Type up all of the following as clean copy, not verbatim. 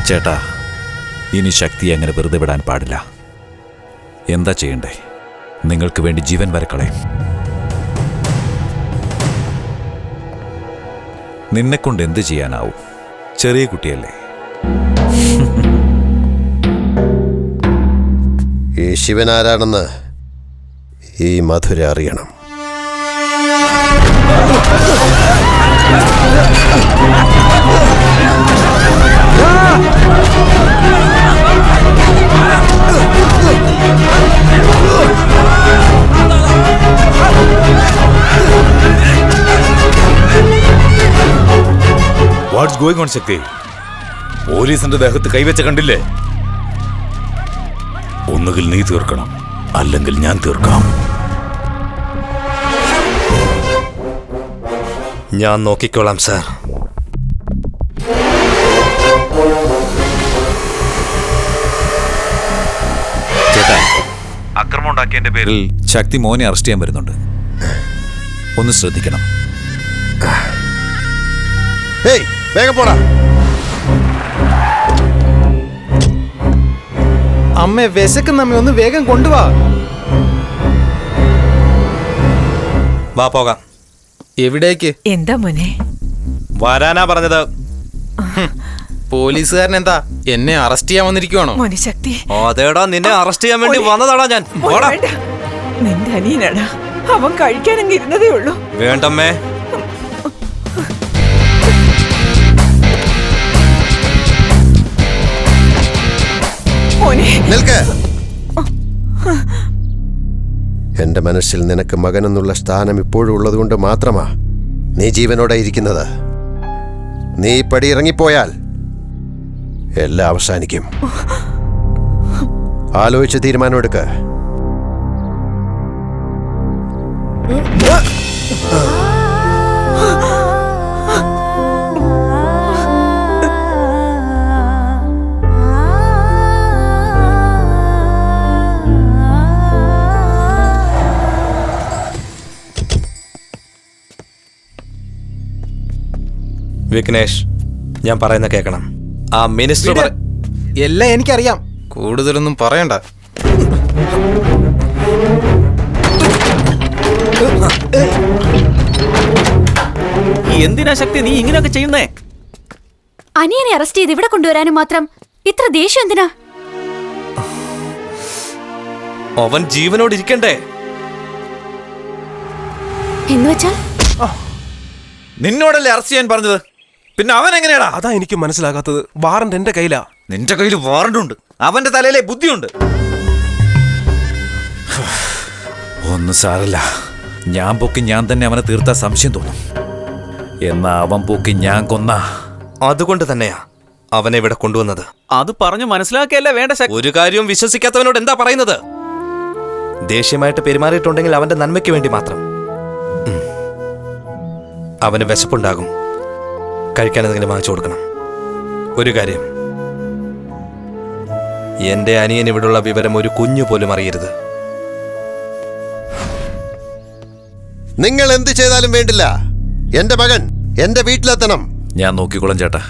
ചേട്ടാ, ഇനി ശക്തി അങ്ങനെ വെറുതെ വിടാൻ പാടില്ല. എന്താ ചെയ്യണ്ടേ? നിങ്ങൾക്ക് വേണ്ടി ജീവൻ വരെ കളയും. നിന്നെക്കൊണ്ട് എന്ത് ചെയ്യാനാവും? ചെറിയ കുട്ടിയല്ലേ. ഈ ശിവൻ ആരാണെന്ന് ഈ മധുര അറിയണം. വാട്ട്സ് ഗോയിങ് ഓൺ ശക്തി? പോലീസിന്റെ ദേഹത്ത് കൈവച്ച കണ്ടില്ലേ? ഒന്നുകിൽ നീ തീർക്കണം, അല്ലെങ്കിൽ ഞാൻ തീർക്കാം. ഞാൻ നോക്കിക്കോളാം സാർ. ചേട്ടാ, അക്രമം ഉണ്ടാക്കിയതിന്റെ പേരിൽ ശക്തി മോനെ അറസ്റ്റ് ചെയ്യാൻ വരുന്നുണ്ട്. ഒന്ന് ശ്രദ്ധിക്കണം. ഹേയ്, വേഗം പോടാ. അമ്മേ വിശക്കുന്നമ്മ, ഒന്ന് വേഗം കൊണ്ടുവാ. വാ പോകാം. എവിടേക്ക്? എന്താ മോനെ? വരാനാ പറഞ്ഞത്. പോലീസുകാരൻ എന്താ എന്നെ അറസ്റ്റ് ചെയ്യാൻ വന്നിരിക്കുവാണോ? മോനെ ശക്തി, അതേടാ, നിന്നെ അറസ്റ്റ് ചെയ്യാൻ വേണ്ടി വന്നതാടാ ഞാൻ. മോനെ വേണ്ട. നിന്റെ അനിയനാടാ, അവൻ കഴിക്കാനെങ്കിൽ ഇരുന്നതേ ഉള്ളൂ. വേണ്ടമ്മേ. മോനെ നിൽക്ക്. എന്റെ മനസ്സിൽ നിനക്ക് മകനെന്നുള്ള സ്ഥാനം ഇപ്പോഴും ഉള്ളതുകൊണ്ട് മാത്രമാ നീ ജീവനോടെ ഇരിക്കുന്നത്. നീ പടി ഇറങ്ങിപ്പോയാൽ എല്ലാം അവസാനിക്കും. ആലോചിച്ച് തീരുമാനമെടുക്ക. വിഘ്നേഷ്, ഞാൻ പറയുന്ന കേൾക്കണം. ആ മിനിസ്റ്റർ എല്ലാം എനിക്കറിയാം, കൂടുതലൊന്നും പറയണ്ട. എന്തിനാ ശക്തി നീ ഇങ്ങനെയൊക്കെ ചെയ്യുന്നേ? അനിയനെ അറസ്റ്റ് ചെയ്ത് ഇവിടെ കൊണ്ടുവരാനും മാത്രം ഇത്ര ദേഷ്യം എന്തിനാ? അവൻ ജീവനോട് ഇരിക്കണ്ടേ? എന്നുവെച്ചാൽ നിന്നോടല്ലേ അറസ്റ്റ് ചെയ്യാൻ പറഞ്ഞത്? പിന്നെ അവൻ എങ്ങനെയാടാ? അതാ എനിക്ക് മനസ്സിലാകാത്തത്. വാറണ്ട് എന്റെ കയ്യിലാ. നിന്റെ കയ്യിൽ വാറണ്ട് ഉണ്ട്, അവന്റെ തലയിലെ ബുദ്ധിയുണ്ട്. ഒന്നും സാരല്ല, ഞാൻ പൊക്കി ഞാൻ തന്നെ അവനെ തീർത്താ സംശയം തോന്നും. എന്നാ അവൻ പൊക്കി ഞാൻ കൊന്ന. അതുകൊണ്ട് തന്നെയാ അവനെ ഇവിടെ കൊണ്ടുവന്നത്. അത് പറഞ്ഞു മനസ്സിലാക്കിയല്ലേ വേണ്ട ശക്തി. ഒരു കാര്യവും വിശ്വസിക്കാത്തവനോട് എന്താ പറയുന്നത്? ദേഷ്യമായിട്ട് പെരുമാറിയിട്ടുണ്ടെങ്കിൽ അവന്റെ നന്മയ്ക്ക് വേണ്ടി മാത്രം. അവന് വിശപ്പുണ്ടാകും, കഴിക്കാൻ എന്തെങ്കിലും വാങ്ങിച്ചു കൊടുക്കണം. ഒരു കാര്യം, എന്റെ അനിയൻ ഇവിടുള്ള വിവരം ഒരു കുഞ്ഞു പോലും അറിയരുത്. നിങ്ങൾ എന്ത് ചെയ്താലും വേണ്ടില്ല, എന്റെ മകൻ എന്റെ വീട്ടിലെത്തണം. ഞാൻ നോക്കിക്കോളാം ചേട്ടാ.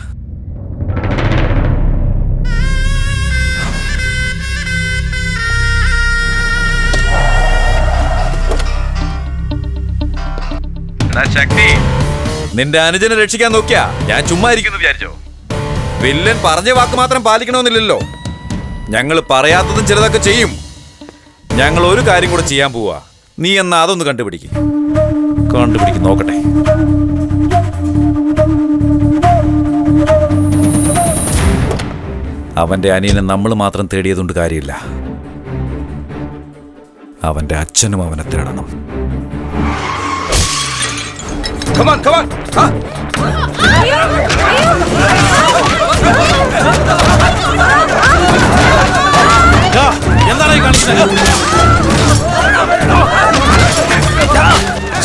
ശക്തി, നിന്റെ അനുജനെ രക്ഷിക്കാൻ നോക്കിയാ ഞാൻ ചുമ്മാ ഇരിക്കുന്നു വിചാരിച്ചോ? വില്ലൻ പറഞ്ഞ വാക്ക് മാത്രം പാലിക്കണമെന്നില്ലല്ലോ. ഞങ്ങൾ പറയാത്തതും ചിലതൊക്കെ ചെയ്യും. ഞങ്ങൾ ഒരു കാര്യം കൂടെ ചെയ്യാൻ പോവാ. നീ എന്നാ അതൊന്ന് കണ്ടുപിടിക്കും നോക്കട്ടെ. അവന്റെ അനിയനെ നമ്മൾ മാത്രം തേടിയതുകൊണ്ട് കാര്യമില്ല. അവന്റെ അച്ഛനും അവനെ തേടണം. Come on, come on. എന്താണ് ഈ കാണിക്കുന്നത്?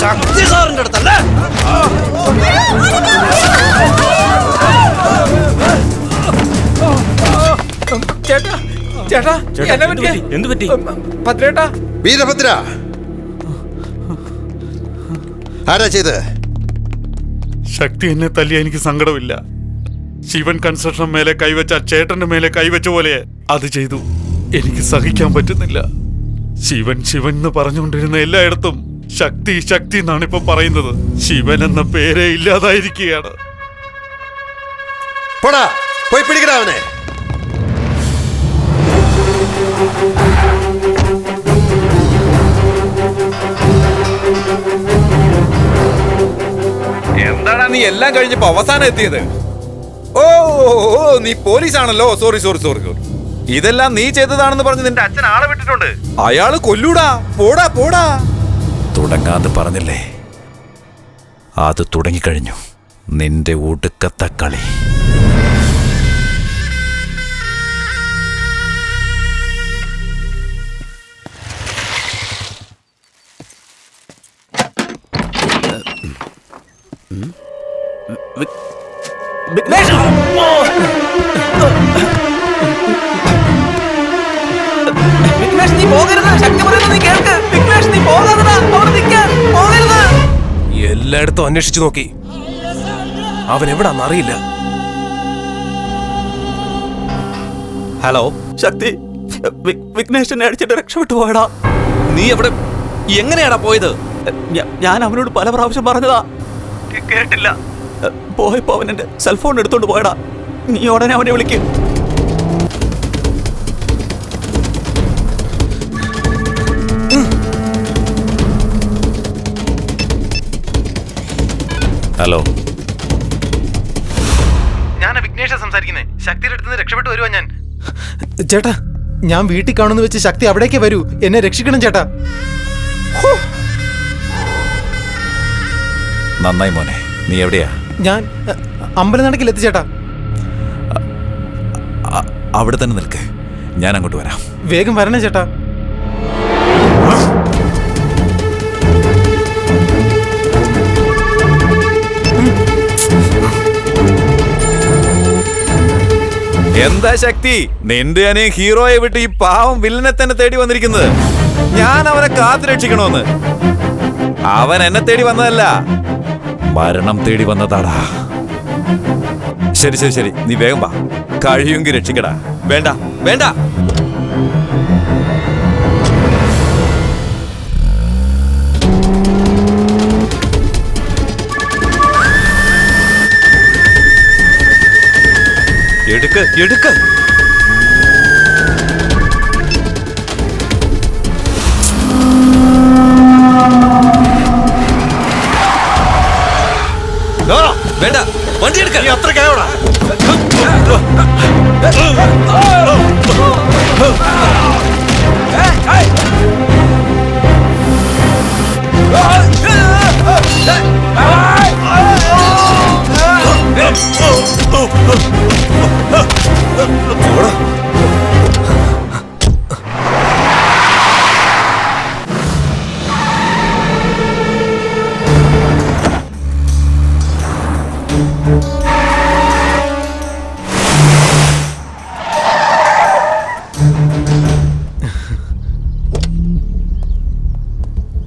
ശക്തി സാറിന്റെ അടുത്തല്ലേ? ചേട്ടാ, ചേട്ടാ, എന്ത് പറ്റി? ഭദ്രേട്ടാ. വീരഭദ്ര, ആരാ ചെയ്ത്? ശക്തി എന്നെ തല്ലിയ എനിക്ക് സങ്കടമില്ല. ശിവൻ കൺസ്ട്രക്ഷൻ മേലെ കൈവച്ച ചേട്ടന്റെ മേലെ കൈവച്ച പോലെ അത് ചെയ്തു. എനിക്ക് സഹിക്കാൻ പറ്റുന്നില്ല. ശിവൻ ശിവൻ എന്ന് പറഞ്ഞുകൊണ്ടിരുന്ന എല്ലായിടത്തും ശക്തി ശക്തി എന്നാണ് ഇപ്പൊ പറയുന്നത്. ശിവൻ എന്ന പേരെ ഇല്ലാതായിരിക്കുകയാണ്. പോടാ, പോയി പിടിക്കടാ അവനെ. എന്താടാ നീ എല്ലാം കഴിഞ്ഞപ്പോ അവസാനം എത്തിയത്? ഓ നീ പോലീസാണല്ലോ. Sorry sorry sorry sorry. ഇതെല്ലാം നീ ചെയ്തതാണെന്ന് പറഞ്ഞ് നിന്റെ അച്ഛൻ ആളെ വിട്ടിട്ടുണ്ട്. അയാള് കൊല്ലൂടാ. പോടാ പോടാ. തുടങ്ങാന്ന് പറഞ്ഞില്ലേ, അത് തുടങ്ങിക്കഴിഞ്ഞു. നിന്റെ ഒടുക്കത്തെ കളി. വിഘ്നേഷ്! വിഘ്നേഷ്, നീ പോകരുത്. ശക്തി പറയുന്നത് നീ കേൾക്ക്. വിഘ്നേഷ്, നീ പോകാതെടാ. അവിടെ നിൽക്കാൻ പോകരുത്. എല്ലായിടത്തും അന്വേഷിച്ചു നോക്കി, അവൻ എവിടാന്ന് അറിയില്ല. ഹലോ ശക്തി, വിഘ്നേഷിനെ അടിച്ചിട്ട് രക്ഷപ്പെട്ടു പോയടാ. നീ എവിടെ, എങ്ങനെയാടാ പോയത്? ഞാൻ അവനോട് പല പ്രാവശ്യം പറഞ്ഞതാ, കേട്ടില്ല. പോയപ്പോ അവൻ എന്റെ സെൽഫോൺ എടുത്തോണ്ട് പോയടാ. നീ ഉടനെ അവനെ വിളിക്കും. ഹലോ, ഞാൻ വിഘ്നേഷ സംസാരിക്കുന്നേ. ശക്തിയുടെ അടുത്ത് നിന്ന് രക്ഷപ്പെട്ടു വരുവാ ഞാൻ. ചേട്ടാ, ഞാൻ വീട്ടിൽ കാണുന്ന വെച്ച് ശക്തി അവിടേക്ക് വരൂ. എന്നെ രക്ഷിക്കണം ചേട്ടാ. നന്നായി മോനെ. നീ എവിടെയാ? ഞാൻ അമ്പലനടക്കിലെത്തി ചേട്ടാ. അവിടെ തന്നെ നിൽക്ക്, ഞാൻ അങ്ങോട്ട് വരാം. വേഗം വരണേ ചേട്ടാ. എന്താ ശക്തി, നിന്റെ അനിയൻ ഹീറോയെ വിട്ട് ഈ പാവം വില്ലനെ തന്നെ തേടി വന്നിരിക്കുന്നത്? ഞാൻ അവനെ കാത്തു രക്ഷിക്കണോന്ന്. അവൻ എന്നെ തേടി വന്നതല്ല, മരണം തേടി വന്നതാടാ. ശരി ശരി ശരി, നീ വേഗം വാ. കഴിയുമെങ്കിൽ രക്ഷിക്കടാ. വേണ്ട വേണ്ട. എടുക്ക് എടുക്ക്. വേണ്ട, വണ്ടി എടുക്ക. അത്രയ്ക്കായോടാ?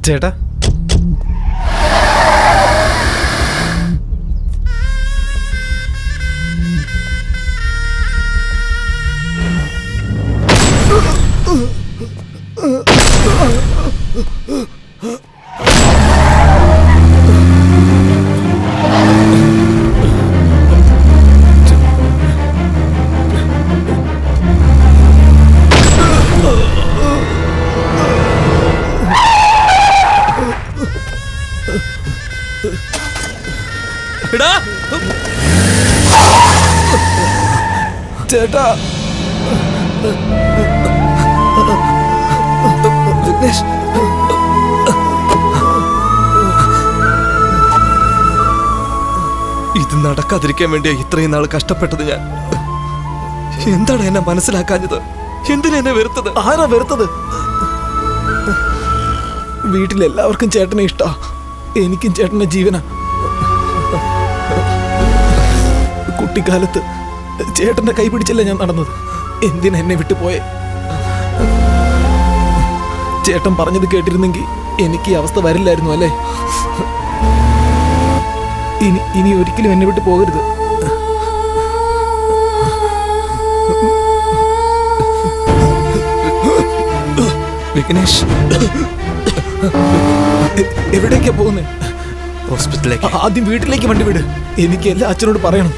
ചേട്ടാ, ചേട്ടാ, വിഘ്നേഷ്, ഇത് നടക്കാതിരിക്കാൻ വേണ്ടിയാ ഇത്രയും നാൾ കഷ്ടപ്പെട്ടത് ഞാൻ. എന്താണ് എന്നെ മനസ്സിലാക്കാഞ്ഞത്? എന്തിനാ എന്നെ വെറുത്തത്? ആരാ വെറുത്തത്? വീട്ടിലെല്ലാവർക്കും ചേട്ടനെ ഇഷ്ടാ. എനിക്കും ചേട്ടന്റെ ജീവന. കുട്ടിക്കാലത്ത് ചേട്ടന്റെ കൈ പിടിച്ചല്ല ഞാൻ നടന്നത്. എന്തിനാ എന്നെ വിട്ടുപോയെ? ചേട്ടൻ പറഞ്ഞത് കേട്ടിരുന്നെങ്കിൽ എനിക്ക് ഈ അവസ്ഥ വരില്ലായിരുന്നു അല്ലേ? ഇനി ഒരിക്കലും എന്നെ വിട്ടു പോകരുത്. വിഘ്നേഷ്, എവിടേക്കാ പോകുന്നേ? ഹോസ്പിറ്റലിലേക്ക്. ആദ്യം വീട്ടിലേക്ക് വണ്ടി വിട്. എനിക്ക് എല്ലാ അച്ഛനോട് പറയണം.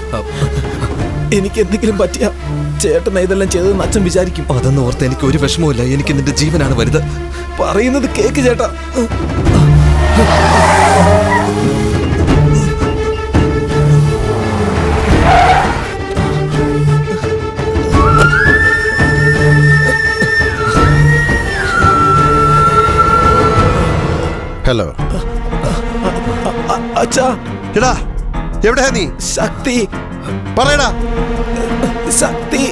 എനിക്ക് എന്തെങ്കിലും പറ്റിയ ചേട്ടൻ ഇതെല്ലാം ചെയ്തതെന്ന് അച്ഛൻ വിചാരിക്കും. അതെന്ന് ഓർത്ത് എനിക്ക് ഒരു വിഷമവുമില്ല. എനിക്ക് നിന്റെ ജീവനാണ് വലുത്. പറയുന്നത് കേക്ക് ചേട്ടാ. ഹലോ. അച്ഛാ, എടാ എവിടെയാ നീ? ശക്തി, പറയടാ. ശക്തി,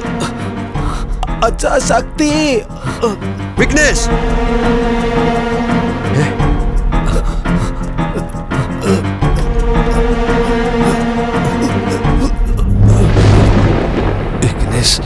അച്ഛാ, ശക്തി. വിഘ്നേഷ്, വിഘ്നേഷ്,